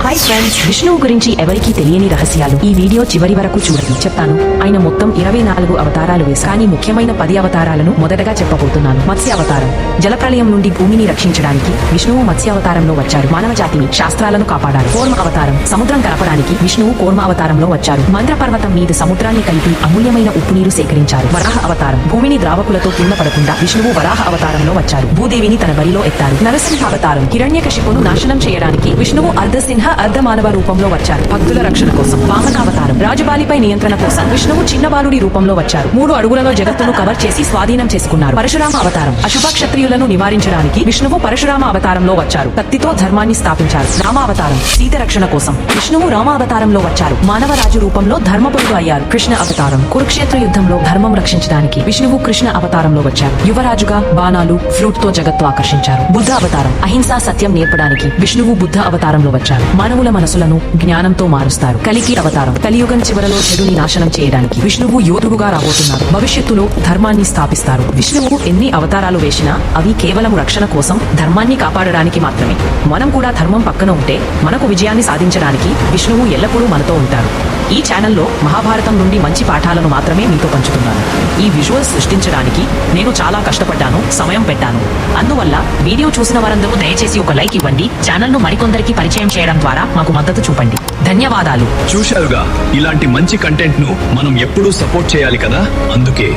Hi friends, విష్ణువు గురించి ఎవరికీ తెలియని రహస్యాలు ఈ వీడియో చివరి వరకు చూడండి. చెప్తాను. ఆయన మొత్తం 24 అవతారాలు వేశారు. కానీ ముఖ్యమైన 10 అవతారాలను మొదటగా చెప్పబోతున్నాను. మత్స్య అవతారం. జలప్రళయం నుండి భూమిని రక్షించడానికి విష్ణువు మత్స్య అవతారంలో వచ్చారు. మానవ జాతిని, శాస్త్రాలను కాపాడారు. కూర్మ అవతారం. సముద్రం కలపడానికి విష్ణువు కూర్మ అవతారంలో వచ్చారు. మంత్ర పర్వతం మీద సముద్రాన్ని కలిపి అమూల్యమైన ఉప్పు నీరు సేకరించారు. వరాహ అవతారం. భూమిని ద్రావకులతో కిందపడకుండా విష్ణువు వరాహ అవతారంలో వచ్చారు. భూదేవిని తన బరిలో ఎత్తారు. నరసింహ అవతారం. హిరణ్యకశిపును నాశనం చేయడానికి విష్ణువు అర్ధసింహ అర్ధ మానవ రూపంలో వచ్చారు. భక్తుల రక్షణ కోసం. వామన అవతారం. రాజబాలిపై నియంత్రణ కోసం విష్ణువు చిన్న బాలుడి రూపంలో వచ్చారు. 3 అడుగులలో జగత్తును కవర్ చేసి స్వాధీనం చేసుకున్నారు. పరశురామ అవతారం. అశుభ క్షత్రియులను నివారించడానికి విష్ణువు పరశురామ అవతారంలో వచ్చారు. కత్తితో ధర్మాన్ని స్థాపించారు. రామ అవతారం. సీత రక్షణ కోసం విష్ణువు రామ అవతారంలో వచ్చారు. మానవరాజు రూపంలో ధర్మపురుడు అయ్యారు. కృష్ణ అవతారం. కురుక్షేత్ర యుద్ధంలో ధర్మం రక్షించడానికి విష్ణువు కృష్ణ అవతారంలో వచ్చారు. యువరాజుగా బాణాలు, ఫ్లూట్ తో జగత్తు ఆకర్షించారు. బుద్ధ అవతారం. అహింసా సత్యం నేర్పడానికి విష్ణువు బుద్ధ అవతారంలో వచ్చారు. మానవుల మనసులను జ్ఞానంతో మారుస్తారు. కలికి అవతారం. కలియుగం చివరలో చెడుని నాశనం చేయడానికి విష్ణువు యోధుడుగా రాబోతున్నారు. భవిష్యత్తులో ధర్మాన్ని స్థాపిస్తారు. విష్ణువు ఎన్ని అవతారాలు వేసినా అవి కేవలం రక్షణ కోసం, ధర్మాన్ని కాపాడడానికి మాత్రమే. మనం కూడా ధర్మం పక్కన ఉంటే మనకు విజయాన్ని సాధించడానికి విష్ణువు ఎల్లప్పుడూ మనతో ఉంటారు. ఈ ఛానల్లో మహాభారతం నుండి మంచి పాఠాలను మాత్రమే మీతో పంచుతున్నాను. ఈ విజువల్స్ సృష్టించడానికి నేను చాలా కష్టపడ్డాను, సమయం పెట్టాను. అందువల్ల వీడియో చూసిన వారందరూ దయచేసి ఒక లైక్ ఇవ్వండి. ఛానల్ ను మరికొందరికి పరిచయం చేయడం ద్వారా మాకు మద్దతు చూపండి. ధన్యవాదాలు. చూశారుగా, ఇలాంటి మంచి కంటెంట్ ను మనం ఎప్పుడూ సపోర్ట్ చేయాలి కదా. అందుకే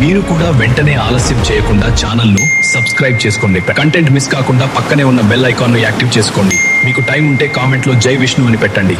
మీరు కూడా వెంటనే ఆలస్యం చేయకుండా ఛానల్ ను సబ్స్క్రైబ్ చేసుకోండి. కంటెంట్ మిస్ కాకుండా పక్కనే ఉన్న బెల్ ఐకాన్ ను యాక్టివ్ చేసుకోండి. మీకు టైం ఉంటే కామెంట్ లో జై విష్ణు అని పెట్టండి.